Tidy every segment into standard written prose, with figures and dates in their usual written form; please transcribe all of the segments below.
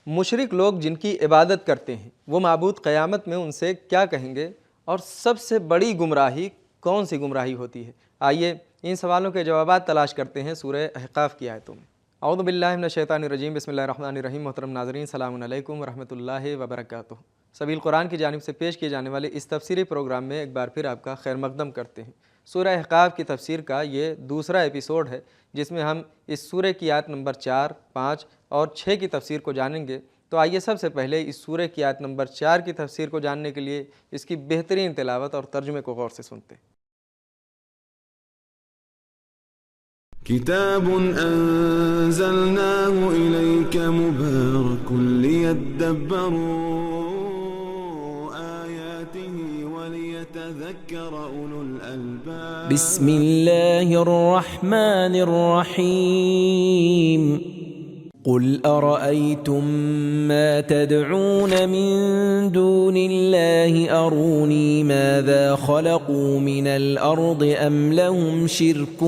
مشرک لوگ جن کی عبادت کرتے ہیں وہ معبود قیامت میں ان سے کیا کہیں گے، اور سب سے بڑی گمراہی کون سی گمراہی ہوتی ہے؟ آئیے ان سوالوں کے جوابات تلاش کرتے ہیں سورہ احقاف کی آیتوں میں۔ اعوذ باللہ من الشیطان الرجیم، بسم اللہ الرحمن الرحیم۔ محترم ناظرین، السلام علیکم ورحمۃ اللہ وبرکاتہ۔ سبیل قرآن کی جانب سے پیش کیے جانے والے اس تفسیری پروگرام میں ایک بار پھر آپ کا خیر مقدم کرتے ہیں۔ سورہ احقاف کی تفسیر کا یہ دوسرا ایپیسوڈ ہے جس میں ہم اس سورہ کی آیت نمبر 4، 5 اور 6 کی تفسیر کو جانیں گے۔ تو آئیے سب سے پہلے اس سورہ کی آیت نمبر 4 کی تفسیر کو جاننے کے لیے اس کی بہترین تلاوت اور ترجمے کو غور سے سنتے ہیں۔ کتاب انزلناه الیک مبارک لیدبروا آیاته ولیتذکر اولو الالباب۔ بسم اللہ الرحمن الرحیم۔ قل أرأيتم ما تدعون من دون الله أروني ماذا خلقوا من الأرض أم لهم شرك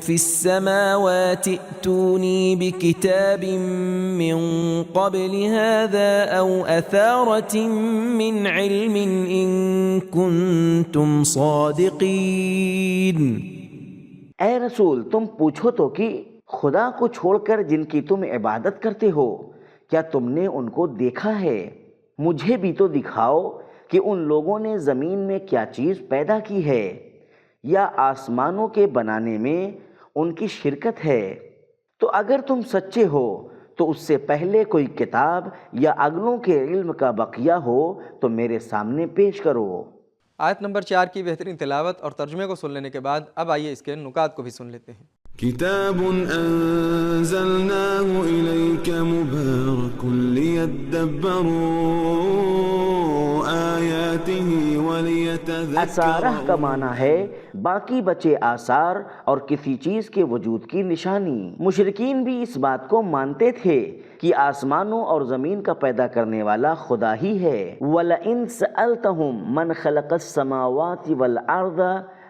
في السماوات ائتوني بكتاب من قبل هذا أو أثارة من علم إن كنتم صادقين۔ اے رسول، تم پوچھو تو کہ خدا کو چھوڑ کر جن کی تم عبادت کرتے ہو کیا تم نے ان کو دیکھا ہے؟ مجھے بھی تو دکھاؤ کہ ان لوگوں نے زمین میں کیا چیز پیدا کی ہے یا آسمانوں کے بنانے میں ان کی شرکت ہے۔ تو اگر تم سچے ہو تو اس سے پہلے کوئی کتاب یا اگلوں کے علم کا بقیہ ہو تو میرے سامنے پیش کرو۔ آیت نمبر 4 کی بہترین تلاوت اور ترجمے کو سن لینے کے بعد اب آئیے اس کے نکات کو بھی سن لیتے ہیں۔ کتاب انزلناه الیک مبارک لیدبروا آیاته ولیتذکر۔ اثارہ کا معنی ہے باقی بچے آثار اور کسی چیز کے وجود کی نشانی۔ مشرکین بھی اس بات کو مانتے تھے کہ آسمانوں اور زمین کا پیدا کرنے والا خدا ہی ہے۔ وَلَئِن سَأَلْتَهُمْ مَنْ خَلَقَ السَّمَاوَاتِ وَالْأَرْضَ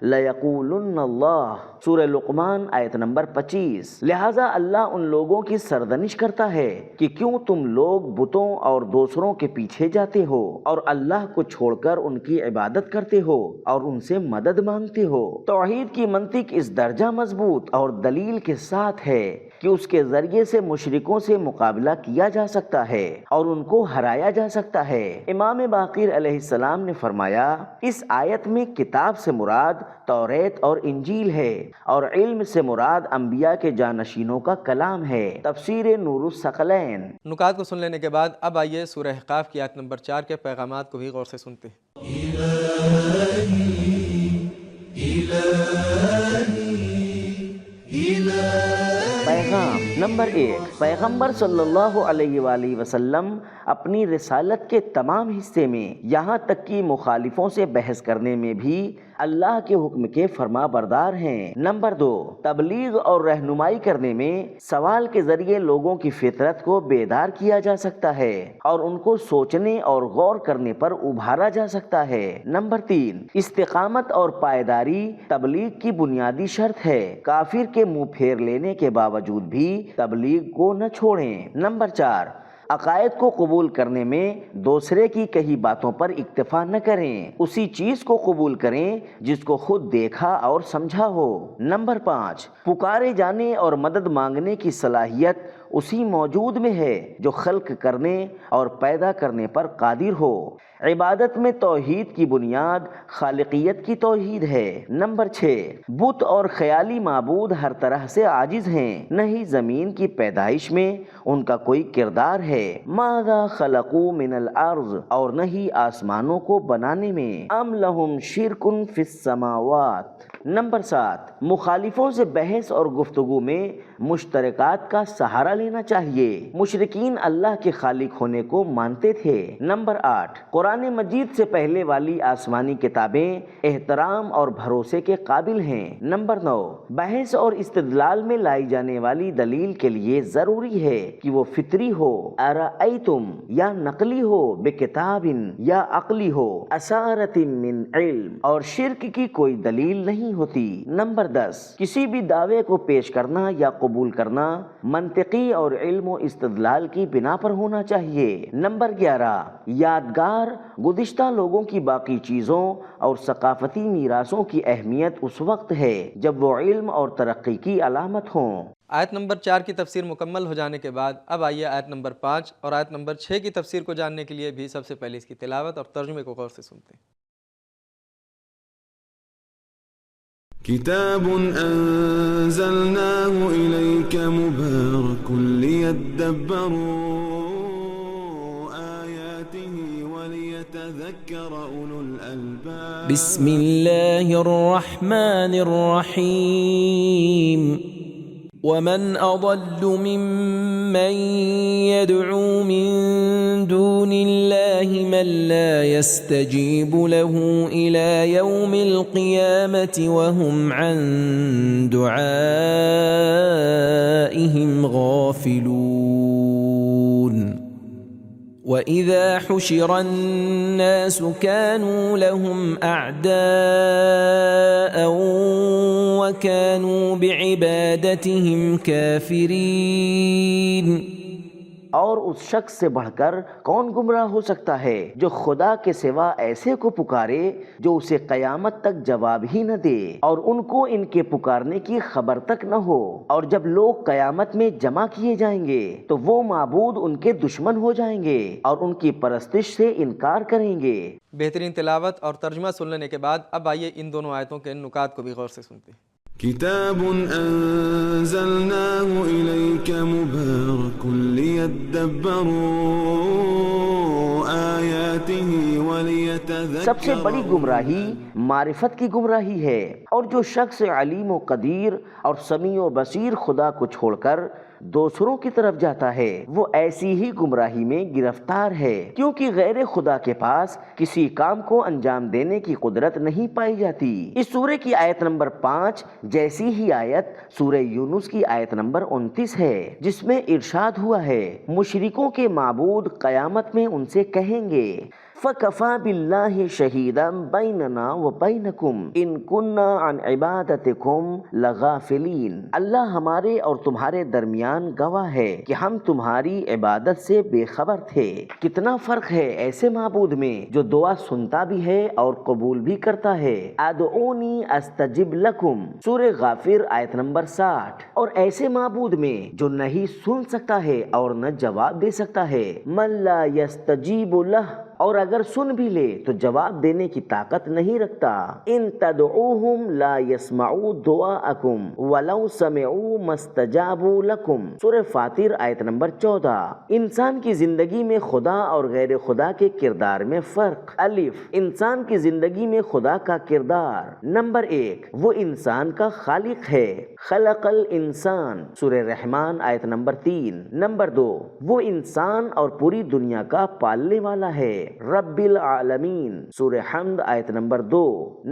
لَيَقُولُنَّ اللَّهُ، سورہ لقمان آیت نمبر 25۔ لہٰذا اللہ ان لوگوں کی سردنش کرتا ہے کہ کیوں تم لوگ بتوں اور دوسروں کے پیچھے جاتے ہو اور اللہ کو چھوڑ کر ان کی عبادت کرتے ہو اور ان سے مدد مانگتے ہو۔ توحید کی منطق اس درجہ مضبوط اور دلیل کے ساتھ ہے کہ اس کے ذریعے سے مشرکوں سے مقابلہ کیا جا سکتا ہے اور ان کو ہرایا جا سکتا ہے۔ امام باقر علیہ السلام نے فرمایا، اس آیت میں کتاب سے مراد توریت اور انجیل ہے اور علم سے مراد انبیاء کے جانشینوں کا کلام ہے۔ تفسیر نور الثقلین۔ نکات کو سن لینے کے بعد اب آئیے سورہ احقاف کی آیت نمبر 4 کے پیغامات کو بھی غور سے سنتے ہیں۔ پیغام نمبر 1، پیغمبر صلی اللہ علیہ وآلہ وسلم اپنی رسالت کے تمام حصے میں یہاں تک کہ مخالفوں سے بحث کرنے میں بھی اللہ کے حکم کے فرما بردار ہیں۔ نمبر 2، تبلیغ اور رہنمائی کرنے میں سوال کے ذریعے لوگوں کی فطرت کو بیدار کیا جا سکتا ہے اور ان کو سوچنے اور غور کرنے پر ابھارا جا سکتا ہے۔ نمبر 3، استقامت اور پائیداری تبلیغ کی بنیادی شرط ہے۔ کافر کے منہ پھیر لینے کے باوجود بھی تبلیغ کو نہ چھوڑیں۔ نمبر 4، عقائد کو قبول کرنے میں دوسرے کی کہی باتوں پر اکتفا نہ کریں، اسی چیز کو قبول کریں جس کو خود دیکھا اور سمجھا ہو۔ نمبر 5، پکارے جانے اور مدد مانگنے کی صلاحیت اسی موجود میں ہے جو خلق کرنے اور پیدا کرنے پر قادر ہو۔ عبادت میں توحید کی بنیاد خالقیت کی توحید ہے۔ نمبر 6، بت اور خیالی معبود ہر طرح سے عاجز ہیں، نہ ہی زمین کی پیدائش میں ان کا کوئی کردار ہے، ماذا خلقوا من الارض، اور نہ ہی آسمانوں کو بنانے میں، ام لہم شرک فی السماوات۔ نمبر 7، مخالفوں سے بحث اور گفتگو میں مشترکات کا سہارا لینا چاہیے۔ مشرکین اللہ کے خالق ہونے کو مانتے تھے۔ نمبر 8، قرآن مجید سے پہلے والی آسمانی کتابیں احترام اور بھروسے کے قابل ہیں۔ نمبر 9، بحث اور استدلال میں لائی جانے والی دلیل کے لیے ضروری ہے کہ وہ فطری ہو، ارأیتم یا نقلی ہو، بکتاب یا عقلی ہو، اثارت من علم، اور شرک کی کوئی دلیل نہیں ہوتی۔ نمبر 10، کسی بھی دعوے کو پیش کرنا یا قبول کرنا منطقی اور علم و استدلال کی بنا پر ہونا چاہیے۔ نمبر 11، یادگار گزشتہ لوگوں کی باقی چیزوں اور ثقافتی میراثوں کی اہمیت اس وقت ہے جب وہ علم اور ترقی کی علامت ہوں۔ آیت نمبر 4 کی تفسیر مکمل ہو جانے کے بعد اب آئیے آیت نمبر 5 اور آیت نمبر 6 کی تفسیر کو جاننے کے لیے بھی سب سے پہلے اس کی تلاوت اور ترجمے کو غور سے سنتے ہیں۔ كتاب أنزلناه إليك مبارك ليدبروا آياته وليتذكر أولو الألباب بسم الله الرحمن الرحيم ومن أضل ممن يدعو من دون الله من لا يستجيب له إلى يوم القيامة وهم عن دعائهم غافلون وَإِذَا حُشِرَ النَّاسُ كَانُوا لَهُمْ أَعْدَاءً وَكَانُوا بِعِبَادَتِهِمْ كَافِرِينَ۔ اور اس شخص سے بڑھ کر کون گمراہ ہو سکتا ہے جو خدا کے سوا ایسے کو پکارے جو اسے قیامت تک جواب ہی نہ دے اور ان کو ان کے پکارنے کی خبر تک نہ ہو، اور جب لوگ قیامت میں جمع کیے جائیں گے تو وہ معبود ان کے دشمن ہو جائیں گے اور ان کی پرستش سے انکار کریں گے۔ بہترین تلاوت اور ترجمہ سن لینے کے بعد اب آئیے ان دونوں آیتوں کے نکات کو بھی غور سے سنتے ہیں۔ كتاب أنزلناه إليك مبارك ليدبروا آياته وليتذكر۔ سب سے بڑی گمراہی معرفت کی گمراہی ہے، اور جو شخص علیم و قدیر اور سمیع و بصیر خدا کو چھوڑ کر دوسروں کی طرف جاتا ہے وہ ایسی ہی گمراہی میں گرفتار ہے، کیونکہ غیر خدا کے پاس کسی کام کو انجام دینے کی قدرت نہیں پائی جاتی۔ اس سورہ کی آیت نمبر 5 جیسی ہی آیت سورہ یونس کی آیت نمبر 29 ہے، جس میں ارشاد ہوا ہے مشرکوں کے معبود قیامت میں ان سے کہیں گے فَكَفَى بِاللَّهِ شَهِيدًا بَيْنَنَا وَبَيْنَكُمْ إِن كُنَّا عَنْ عِبَادَتِكُمْ لَغَافِلِينَ۔ اللہ ہمارے اور تمہارے درمیان گواہ ہے کہ ہم تمہاری عبادت سے بے خبر تھے۔ کتنا فرق ہے ایسے معبود میں جو دعا سنتا بھی ہے اور قبول بھی کرتا ہے۔ ادعونی استجب لکم سورہ غافر آیت نمبر 60، اور ایسے معبود میں جو نہیں سن سکتا ہے اور نہ جواب دے سکتا ہے، من لا یستجیب لہ، اور اگر سن بھی لے تو جواب دینے کی طاقت نہیں رکھتا۔ ان تدعوہم لا یسمعوا دعاءکم ولو سمعوا ما استجابوا لکم سورہ فاطر آیت نمبر 14۔ انسان کی زندگی میں خدا اور غیر خدا کے کردار میں فرق۔ الف، انسان کی زندگی میں خدا کا کردار۔ نمبر 1، وہ انسان کا خالق ہے، خلق الانسان سورہ رحمان آیت نمبر 3۔ نمبر 2، وہ انسان اور پوری دنیا کا پالنے والا ہے، رب العالمین سورہ حمد آیت نمبر 2۔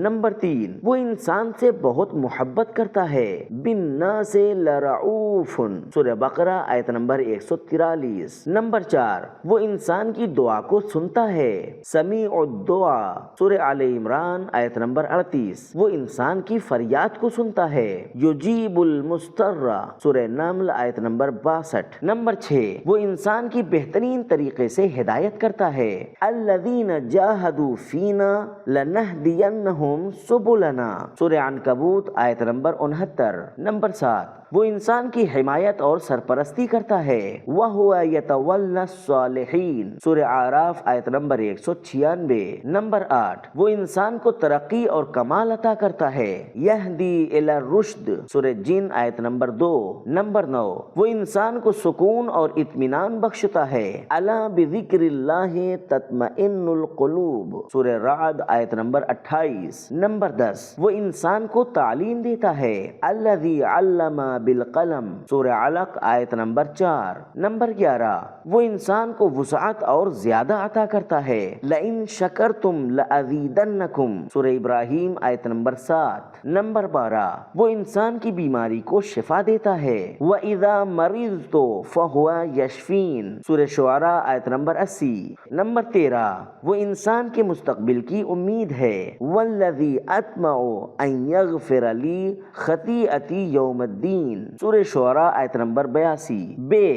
نمبر 3، وہ انسان سے بہت محبت کرتا ہے، بالناس لرعوف سورہ بقرہ آیت نمبر 143۔ نمبر 4، وہ انسان کی دعا کو سنتا ہے، سمیع الدعا سورہ آل عمران آیت نمبر 38۔ وہ انسان کی فریاد کو سنتا ہے، یجیب المضطر سورہ نمل آیت نمبر 62۔ نمبر 6، وہ انسان کی بہترین طریقے سے ہدایت کرتا ہے، الذین جاہدوا فینا لنہدینہم سبلنا سورہ عنکبوت آیت نمبر 69۔ نمبر 7، وہ انسان کی حمایت اور سرپرستی کرتا ہے، وَهُوَ يَتَوَلَّى الصَّالِحِينَ سورہ اعراف آیت نمبر 196۔ نمبر 8، وہ انسان کو ترقی اور کمال عطا کرتا ہے، یہدی الی الرشد سورہ جن آیت نمبر 2۔ نمبر 9، وہ انسان کو سکون اور اطمینان بخشتا ہے، الا بذکر اللہ تطمئن القلوب سورہ رعد آیت نمبر 28۔ نمبر 10، وہ انسان کو تعلیم دیتا ہے، الذی علم بالقلم، سورہ علق آیت نمبر 4۔ نمبر 11، وہ انسان کو وسعت اور زیادہ عطا کرتا ہے، لئن شکرتم لأزیدنکم، سورہ ابراہیم آیت نمبر 7۔ نمبر 12، وہ انسان کی بیماری کو شفا دیتا ہے، وَإِذَا مَرِضْتُ فَهُوَ يَشْفِينِ، سورہ شعراء آیت نمبر 80۔ نمبر 13، وہ انسان کے مستقبل کی امید ہے، وَالَّذِي أَطْمَعُ أَن يَغْفِرَ لِي خَطِيئَتِي يَوْمَ الدِّينِ، سورہ شعراء آیت نمبر 82۔ بے،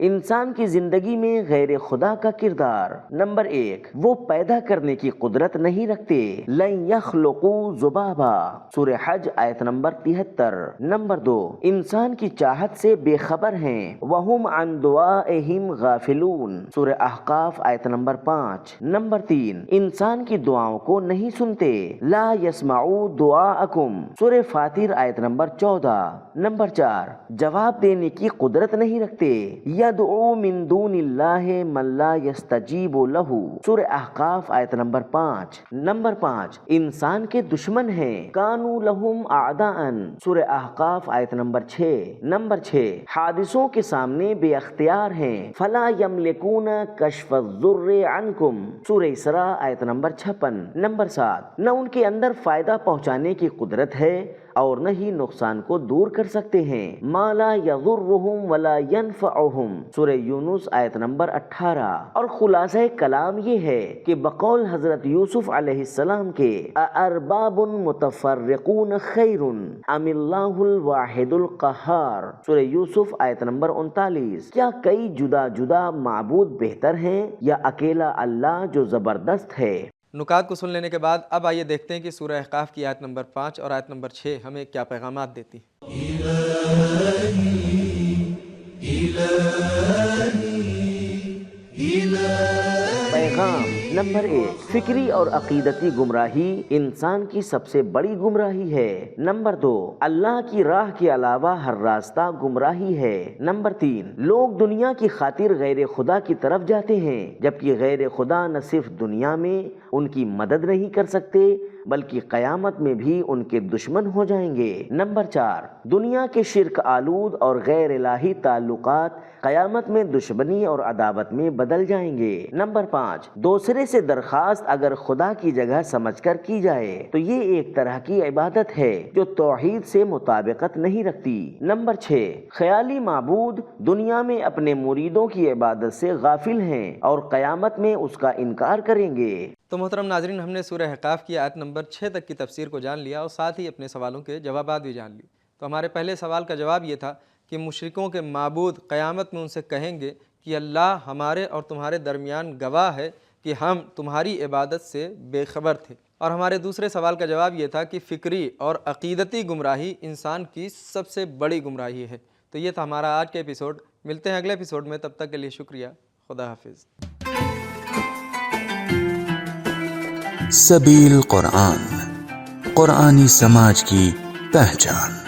انسان کی زندگی میں غیر خدا کا کردار۔ نمبر 1، وہ پیدا کرنے کی قدرت نہیں رکھتے، لَن يَخْلُقُوا ذُبَابًا، سورہ حج آیت نمبر 73۔ نمبر 2، انسان کی چاہت سے بے خبر ہیں، وَهُمْ عَن دُعَائِهِمْ غَافِلُونَ، سورہ احقاف آیت نمبر 5۔ نمبر 3، انسان کی دعاؤں کو نہیں سنتے، لا يسمعوا دعاءکم، سورہ فاطر آیت نمبر 14۔ نمبر 4، جواب دینے کی قدرت نہیں رکھتے، یدعو من دون اللہ من لا یستجیب لہ، سورہ احقاف آیت نمبر 5۔ نمبر 5، انسان کے دشمن ہیں، کانوا لہم اعداء، سورہ احقاف آیت نمبر 6۔ نمبر 6، حادثوں کے سامنے بے اختیار ہیں، فلا یملکون کشف الضر عنکم، سورہ اسراء آیت نمبر 56۔ نمبر 7، نہ ان کے اندر فائدہ پہنچانے کی قدرت ہے اور نہ ہی نقصان کو دور کر سکتے ہیں، ما لا یضرہم ولا ینفعہم، سورہ یونس آیت نمبر 18۔ اور خلاصہ کلام یہ ہے کہ بقول حضرت یوسف علیہ السلام کے اارباب متفرقون خیر ام اللہ الواحد القہار، سورہ یوسف آیت نمبر 39۔ کیا کئی جدا جدا معبود بہتر ہیں یا اکیلا اللہ جو زبردست ہے؟ نکات کو سن لینے کے بعد اب آئیے دیکھتے ہیں کہ سورہ احقاف کی آیت نمبر 5 اور آیت نمبر 6 ہمیں کیا پیغامات دیتی ہیں۔ پیغام نمبر 1، فکری اور عقیدتی گمراہی انسان کی سب سے بڑی گمراہی ہے۔ نمبر 2، اللہ کی راہ کے علاوہ ہر راستہ گمراہی ہے۔ نمبر 3، لوگ دنیا کی خاطر غیر خدا کی طرف جاتے ہیں، جبکہ غیر خدا نہ صرف دنیا میں ان کی مدد نہیں کر سکتے بلکہ قیامت میں بھی ان کے دشمن ہو جائیں گے۔ نمبر 4، دنیا کے شرک آلود اور غیر الہی تعلقات قیامت میں دشمنی اور عداوت میں بدل جائیں گے۔ نمبر 5، دوسرے سے درخواست اگر خدا کی جگہ سمجھ کر کی جائے تو یہ ایک طرح کی عبادت ہے جو توحید سے مطابقت نہیں رکھتی۔ نمبر 6، خیالی معبود دنیا میں اپنے مریدوں کی عبادت سے غافل ہیں اور قیامت میں اس کا انکار کریں گے۔ تو محترم ناظرین، ہم نے سورہ احقاف کی آیت نمبر 6 تک کی تفسیر کو جان لیا اور ساتھ ہی اپنے سوالوں کے جوابات بھی جان لی۔ تو ہمارے پہلے سوال کا جواب یہ تھا کہ مشرکوں کے معبود قیامت میں ان سے کہیں گے کہ اللہ ہمارے اور تمہارے درمیان گواہ ہے کہ ہم تمہاری عبادت سے بے خبر تھے۔ اور ہمارے دوسرے سوال کا جواب یہ تھا کہ فکری اور عقیدتی گمراہی انسان کی سب سے بڑی گمراہی ہے۔ تو یہ تھا ہمارا آج کا ایپیسوڈ۔ ملتے ہیں اگلے ایپیسوڈ میں، تب تک کے لیے شکریہ۔ خدا حافظ۔ سبیل قرآن، قرآنی سماج کی پہچان۔